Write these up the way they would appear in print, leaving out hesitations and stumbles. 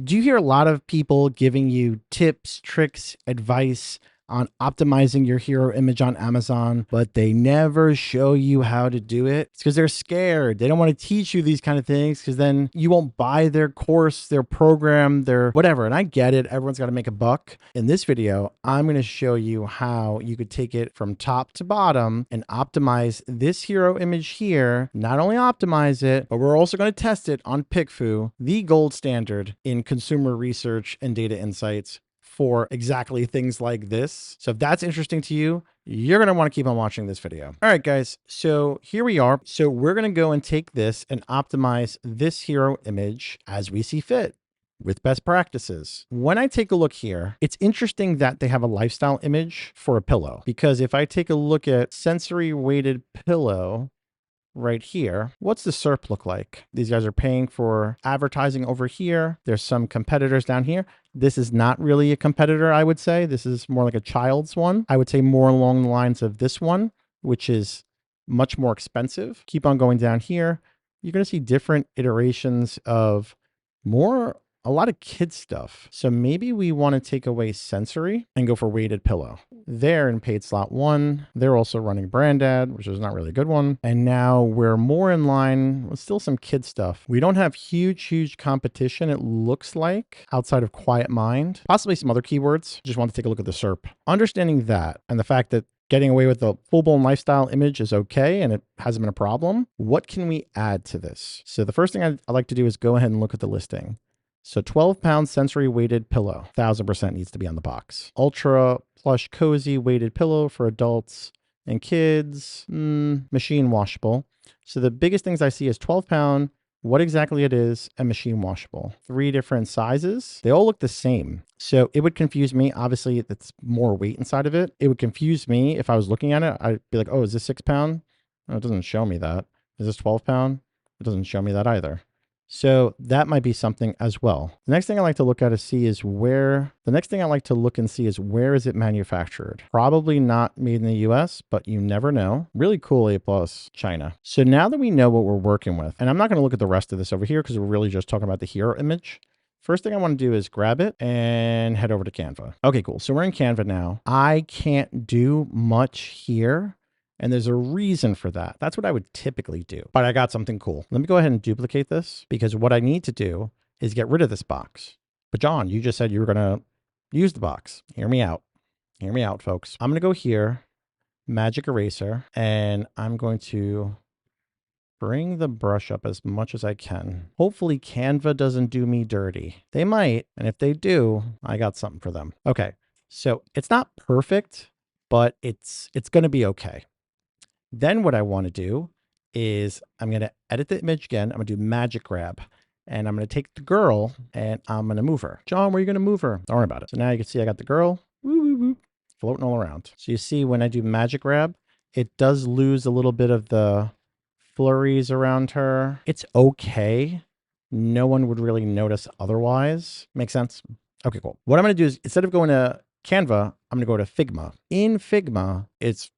Do you hear a lot of people giving you tips, tricks, advice on optimizing your hero image on Amazon, but they never show you how to do it? It's because they're scared. They don't want to teach you these kind of things because then you won't buy their course, their program, their whatever. And I get it. Everyone's got to make a buck. In this video, I'm going to show you how you could take it from top to bottom and optimize this hero image here. Not only optimize it, but we're also going to test it on PickFu, the gold standard in consumer research and data insights for exactly things like this. So if that's interesting to you, you're going to want to keep on watching this video. All right, guys. So here we are. So we're going to go and take this and optimize this hero image as we see fit with best practices. When I take a look here, it's interesting that they have a lifestyle image for a pillow, because if I take a look at sensory weighted pillow right here, what's the SERP look like? These guys are paying for advertising over here. There's some competitors down here. This is not really a competitor, I would say. This is more like a child's one. I would say more along the lines of this one, which is much more expensive. Keep on going down here. You're going to see different iterations of a lot of kid stuff. So maybe we want to take away sensory and go for weighted pillow. They're in paid slot 1. They're also running brand ad, which is not really a good one. And now we're more in line with still some kid stuff. We don't have huge competition, it looks like, outside of Quiet Mind. Possibly some other keywords. Just want to take a look at the SERP. Understanding that and the fact that getting away with the full-blown lifestyle image is okay and it hasn't been a problem, what can we add to this? So the first thing I like to do is go ahead and look at the listing. So 12-pound sensory weighted pillow, 1000% needs to be on the box. Ultra plush cozy weighted pillow for adults and kids, machine washable. So the biggest things I see is 12-pound, what exactly it is, and machine washable. 3 different sizes. They all look the same. So it would confuse me. Obviously, it's more weight inside of it. It would confuse me if I was looking at it. I'd be like, oh, is this 6-pound? No, it doesn't show me that. Is this 12-pound? It doesn't show me that either. So that might be something as well. The next thing I like to look at is where is it manufactured? Probably not made in the US, but you never know. Really cool, A+ China. So now that we know what we're working with, and I'm not going to look at the rest of this over here because we're really just talking about the hero image. First thing I want to do is grab it and head over to Canva. Okay, cool. So we're in Canva now. I can't do much here. And there's a reason for that. That's what I would typically do. But I got something cool. Let me go ahead and duplicate this, because what I need to do is get rid of this box. But John, you just said you were going to use the box. Hear me out. Hear me out, folks. I'm going to go here, magic eraser, and I'm going to bring the brush up as much as I can. Hopefully Canva doesn't do me dirty. They might. And if they do, I got something for them. Okay. So it's not perfect, but it's going to be okay. Then what I want to do is I'm going to edit the image again. I'm going to do magic grab, and I'm going to take the girl and I'm going to move her. John, where are you going to move her? Don't worry about it. So now you can see I got the girl floating all around. So you see when I do magic grab, it does lose a little bit of the flurries around her. It's okay. No one would really notice otherwise. Make sense? Okay, cool. What I'm going to do is, instead of going to Canva, I'm going to go to Figma. In Figma, it's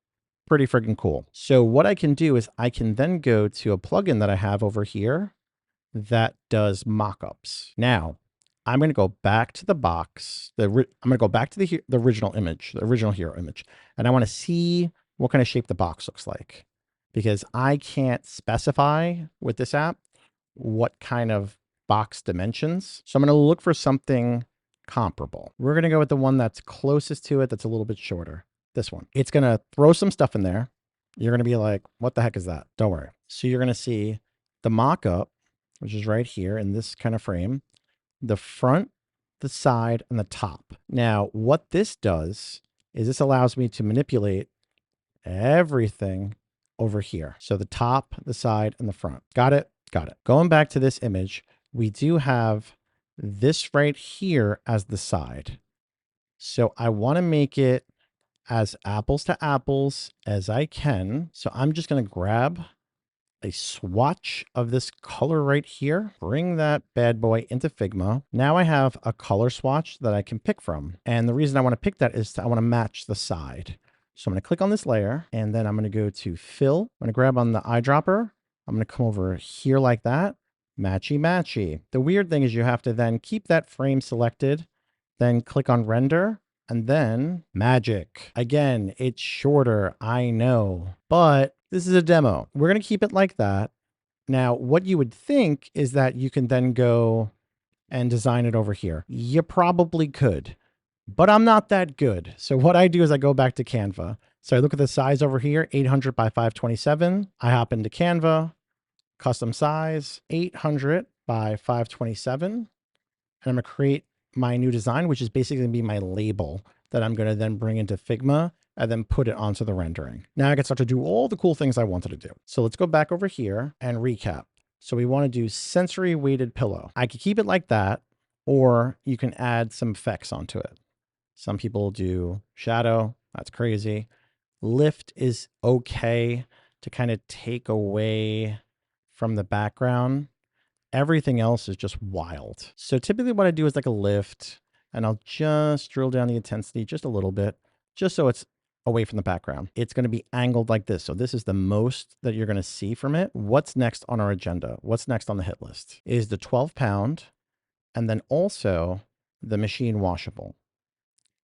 pretty freaking cool. So what I can do is I can then go to a plugin that I have over here that does mockups. Now, I'm going to go back to the box. I'm going to go back to the original image, the original hero image. And I want to see what kind of shape the box looks like, because I can't specify with this app what kind of box dimensions. So I'm going to look for something comparable. We're going to go with the one that's closest to it, that's a little bit shorter. This one. It's going to throw some stuff in there. You're going to be like, what the heck is that? Don't worry. So you're going to see the mock-up, which is right here in this kind of frame, the front, the side, and the top. Now, what this does is this allows me to manipulate everything over here. So the top, the side, and the front. Got it? Got it. Going back to this image, we do have this right here as the side. So I want to make it as apples to apples as I can. So I'm just going to grab a swatch of this color right here, bring that bad boy into Figma. Now I have a color swatch that I can pick from. And the reason I want to pick that is I want to match the side. So I'm going to click on this layer, and then I'm going to go to fill. I'm going to grab on the eyedropper. I'm going to come over here like that. matchy matchy. The weird thing is you have to then keep that frame selected, then click on render, and then magic. Again, it's shorter, I know, but this is a demo. We're going to keep it like that. Now, what you would think is that you can then go and design it over here. You probably could, but I'm not that good. So what I do is I go back to Canva. So I look at the size over here, 800 by 527. I hop into Canva, custom size, 800 by 527. And I'm gonna create my new design, which is basically gonna be my label that I'm gonna then bring into Figma and then put it onto the rendering. Now I can start to do all the cool things I wanted to do. So let's go back over here and recap. So we want to do sensory weighted pillow. I could keep it like that, or you can add some effects onto it. Some people do shadow. That's crazy. Lift is okay to kind of take away from the background. Everything else is just wild. So typically what I do is like a lift, and I'll just drill down the intensity just a little bit, just so it's away from the background. It's going to be angled like this. So this is the most that you're going to see from it. What's next on our agenda? What's next on the hit list is the 12 pound, and then also the machine washable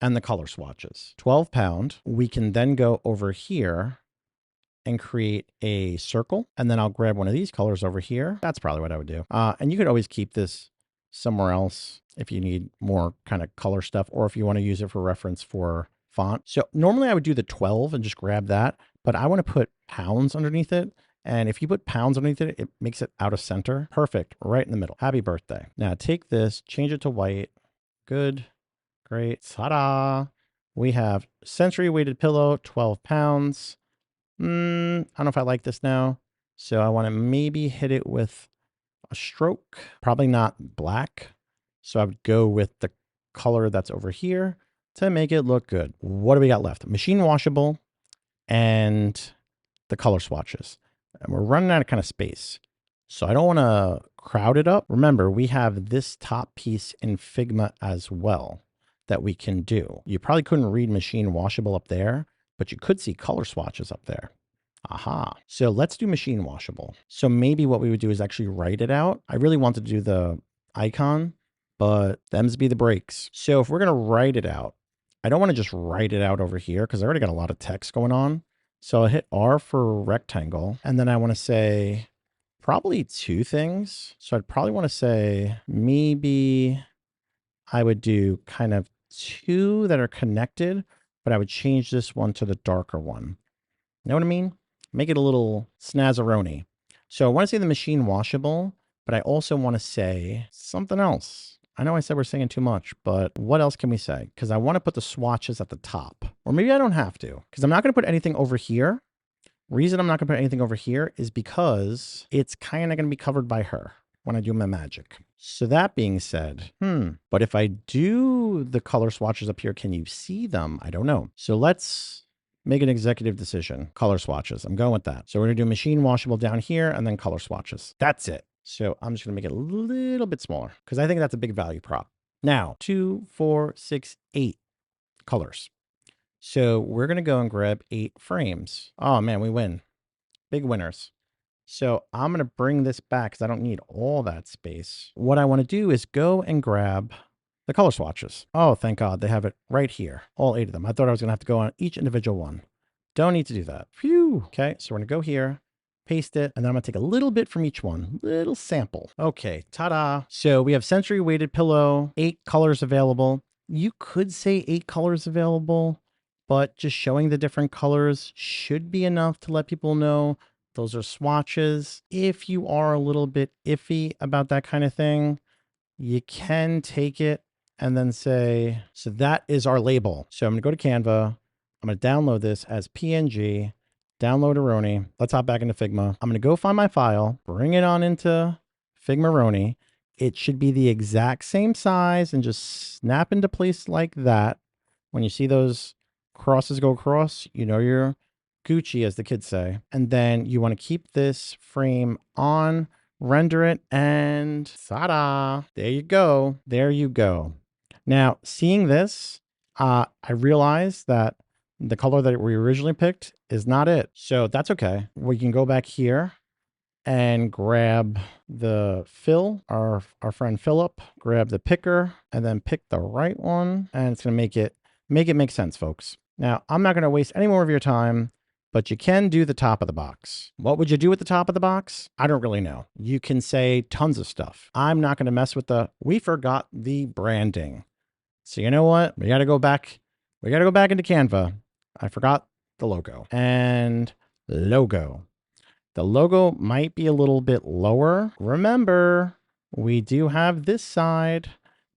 and the color swatches. 12 pound, we can then go over here and create a circle. And then I'll grab one of these colors over here. That's probably what I would do. And you could always keep this somewhere else if you need more kind of color stuff, or if you want to use it for reference for font. So normally I would do the 12 and just grab that, but I want to put pounds underneath it. And if you put pounds underneath it, it makes it out of center. Perfect. Right in the middle. Happy birthday. Now take this, change it to white. Good. Great. Ta-da. We have sensory weighted pillow, 12 pounds. I don't know if I like this now. So I want to maybe hit it with a stroke, probably not black. So I would go with the color that's over here to make it look good. What do we got left? Machine washable and the color swatches. And we're running out of kind of space. So I don't want to crowd it up. Remember, we have this top piece in Figma as well that we can do. You probably couldn't read machine washable up there, but you could see color swatches up there. Aha. So let's do machine washable. So maybe what we would do is actually write it out. I really want to do the icon, but them's be the breaks. So if we're going to write it out, I don't want to just write it out over here because I already got a lot of text going on. So I'll hit R for rectangle. And then I want to say probably two things. So I'd probably want to say maybe I would do kind of two that are connected, but I would change this one to the darker one. You know what I mean? Make it a little snazzaroni. So I want to say the machine washable, but I also want to say something else. I know I said we're saying too much, but what else can we say? Because I want to put the swatches at the top. Or maybe I don't have to, because I'm not going to put anything over here. Reason I'm not going to put anything over here is because it's kind of going to be covered by her when I do my magic. So that being said, but if I do the color swatches up here, can you see them? I don't know. So let's make an executive decision. Color swatches. I'm going with that. So we're going to do machine washable down here and then color swatches. That's it. So I'm just going to make it a little bit smaller because I think that's a big value prop. Now, 2, 4, 6, 8 colors. So we're going to go and grab 8 frames. Oh man, we win. Big winners. So I'm going to bring this back because I don't need all that space. What I want to do is go and grab the color swatches. Oh, thank God. They have it right here. All 8 of them. I thought I was going to have to go on each individual one. Don't need to do that. Phew. Okay. So we're going to go here, paste it, and then I'm going to take a little bit from each one. Little sample. Okay. Ta-da. So we have sensory weighted pillow, 8 colors available. You could say 8 colors available, but just showing the different colors should be enough to let people know those are swatches. If you are a little bit iffy about that kind of thing, you can take it and then say, so that is our label. So I'm going to go to Canva. I'm going to download this as PNG, download Aroni. Let's hop back into Figma. I'm going to go find my file, bring it on into Figma Aroni. It should be the exact same size and just snap into place like that. When you see those crosses go across, you know you're Gucci, as the kids say. And then you want to keep this frame on, render it, and ta-da! There you go. There you go. Now, seeing this, I realized that the color that we originally picked is not it. So that's okay. We can go back here and grab the fill, our friend Philip, grab the picker and then pick the right one. And it's going to make sense, folks. Now, I'm not going to waste any more of your time, but you can do the top of the box. What would you do at the top of the box? I don't really know. You can say tons of stuff. I'm not going to mess with we forgot the branding. So you know what? We got to go back. We got to go back into Canva. I forgot the logo and logo. The logo might be a little bit lower. Remember, we do have this side.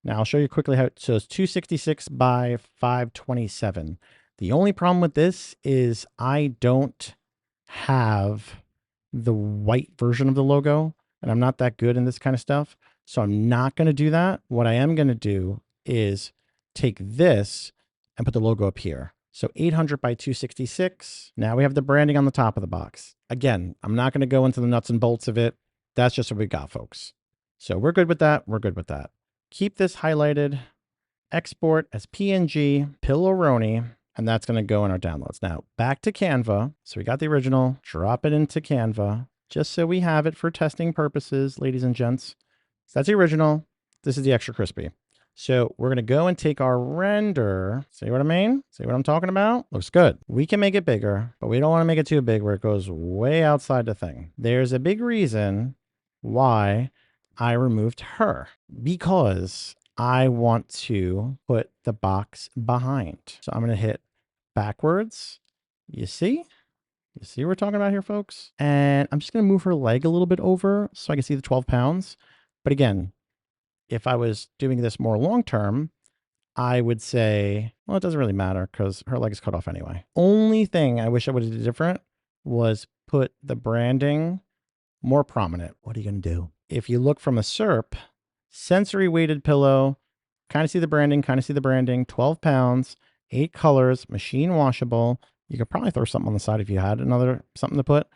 Now I'll show you quickly how. So it's 266 by 527. The only problem with this is I don't have the white version of the logo, and I'm not that good in this kind of stuff. So I'm not going to do that. What I am going to do is take this and put the logo up here. So 800 by 266. Now we have the branding on the top of the box. Again, I'm not going to go into the nuts and bolts of it. That's just what we got, folks. So we're good with that. We're good with that. Keep this highlighted. Export as PNG, Pillaroni, and that's going to go in our downloads. Now back to Canva. So we got the original, drop it into Canva, just so we have it for testing purposes, ladies and gents. So that's the original. This is the extra crispy. So we're going to go and take our render. See what I mean? See what I'm talking about? Looks good. We can make it bigger, but we don't want to make it too big where it goes way outside the thing. There's a big reason why I removed her, because I want to put the box behind. So I'm going to hit backwards. You see? You see what we're talking about here, folks? And I'm just going to move her leg a little bit over so I can see the 12 pounds. But again, if I was doing this more long-term, I would say, well, it doesn't really matter because her leg is cut off anyway. Only thing I wish I would have did different was put the branding more prominent. What are you going to do? If you look from a SERP, sensory weighted pillow, kind of see the branding, 12 pounds, 8 colors, machine washable. You could probably throw something on the side if you had something to put,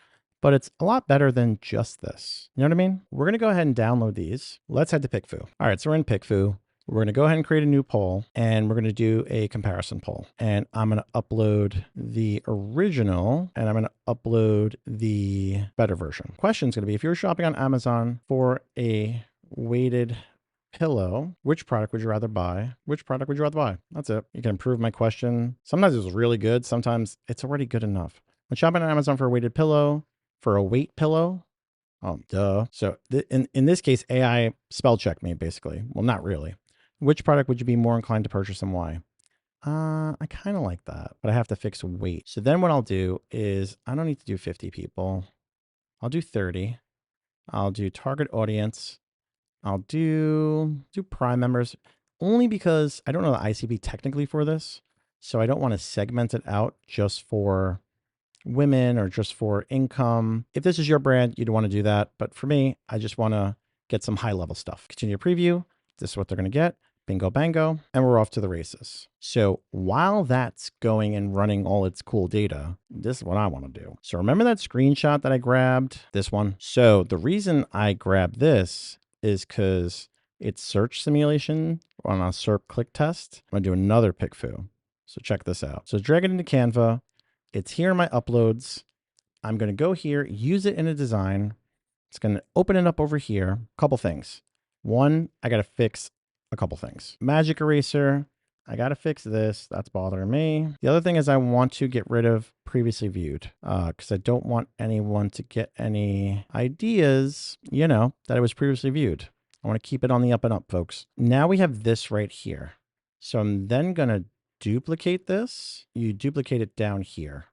but it's a lot better than just this. You know what I mean? We're going to go ahead and download these. Let's head to PickFu. All right, so we're in PickFu. We're going to go ahead and create a new poll, and we're going to do a comparison poll. And I'm going to upload the original, and I'm going to upload the better version. Question is going to be, if you're shopping on Amazon for a weighted pillow, which product would you rather buy? Which product would you rather buy? That's it. You can improve my question. Sometimes it's really good. Sometimes it's already good enough. When shopping on Amazon for a weighted pillow, for a weight pillow, oh, duh. So in this case, AI spell checked me, basically. Well, not really. Which product would you be more inclined to purchase and why? I kind of like that, but I have to fix weight. So then what I'll do is, I don't need to do 50 people. I'll do 30. I'll do target audience. I'll do Prime members, only because I don't know the ICP technically for this. So I don't want to segment it out just for women or just for income. If this is your brand, you'd want to do that. But for me, I just want to get some high level stuff. Continue preview. This is what they're going to get. Bingo, bango. And we're off to the races. So while that's going and running all its cool data, this is what I want to do. So remember that screenshot that I grabbed? This one. So the reason I grabbed this is because it's search simulation on a SERP click test. I'm going to do another PickFu. So check this out. So drag it into Canva. It's here in my uploads. I'm going to go here, use it in a design. It's going to open it up over here. A couple things. One, I got to fix a couple things. Magic eraser. I got to fix this. That's bothering me. The other thing is I want to get rid of previously viewed because I don't want anyone to get any ideas, you know, that it was previously viewed. I want to keep it on the up and up, folks. Now we have this right here. So I'm then going to duplicate this. You duplicate it down here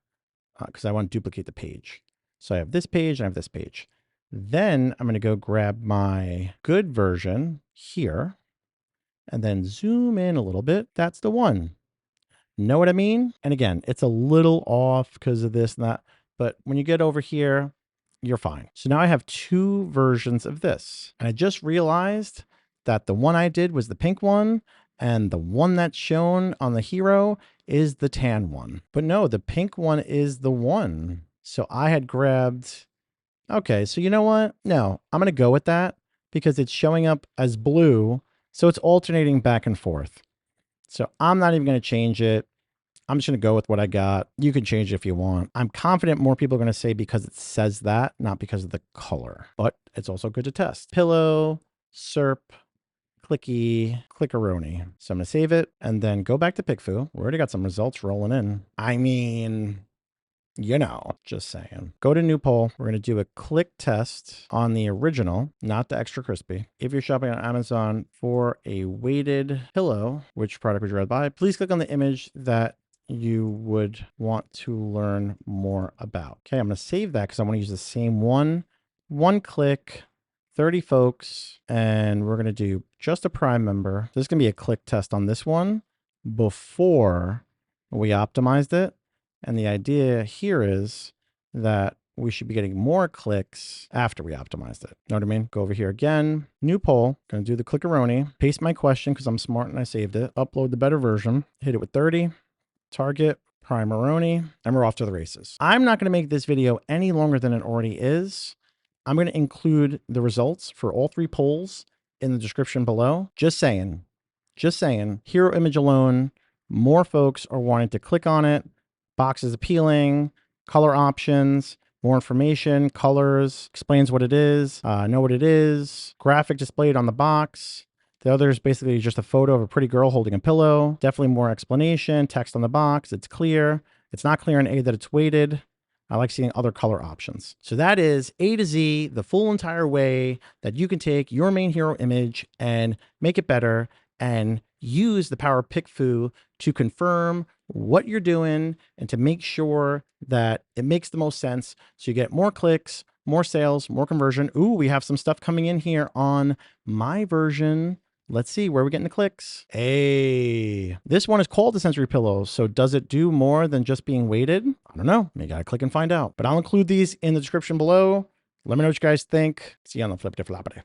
because I want to duplicate the page. So I have this page and I have this page. Then I'm going to go grab my good version here and then zoom in a little bit. That's the one. Know what I mean? And again, it's a little off because of this and that, but when you get over here, you're fine. So now I have two versions of this. And I just realized that the one I did was the pink one, and the one that's shown on the hero is the tan one. But no, the pink one is the one. So I had grabbed, okay, so you know what? No, I'm gonna go with that because it's showing up as blue. So it's alternating back and forth. So I'm not even gonna change it. I'm just going to go with what I got. You can change it if you want. I'm confident more people are going to say because it says that, not because of the color, but it's also good to test. Pillow, SERP, clicky, clickeroni. So I'm going to save it and then go back to PickFu. We already got some results rolling in. I mean, you know, just saying. Go to new poll. We're going to do a click test on the original, not the extra crispy. If you're shopping on Amazon for a weighted pillow, which product would you rather buy? Please click on the image that you would want to learn more about. Okay, I'm going to save that because I want to use the same one. One click, 30 folks, and we're going to do just a Prime member. This is going to be a click test on this one before we optimized it. And the idea here is that we should be getting more clicks after we optimized it. Know what I mean? Go over here again, new poll, gonna do the clickeroni, paste my question because I'm smart and I saved it, upload the better version, hit it with 30, target, Primaroni, and we're off to the races. I'm not gonna make this video any longer than it already is. I'm gonna include the results for all 3 polls in the description below. Just saying, hero image alone, more folks are wanting to click on it. Box is appealing, color options, more information, colors, explains what it is, know what it is, graphic displayed on the box. The other is basically just a photo of a pretty girl holding a pillow. Definitely more explanation, text on the box. It's clear. It's not clear in A that it's weighted. I like seeing other color options. So that is A to Z, the full entire way that you can take your main hero image and make it better and use the power of PickFu to confirm what you're doing and to make sure that it makes the most sense. So you get more clicks, more sales, more conversion. Ooh, we have some stuff coming in here on my version. Let's see where we're getting the clicks. Hey, this one is called the sensory pillow. So does it do more than just being weighted? I don't know. You gotta click and find out. But I'll include these in the description below. Let me know what you guys think. See you on the flippity floppity.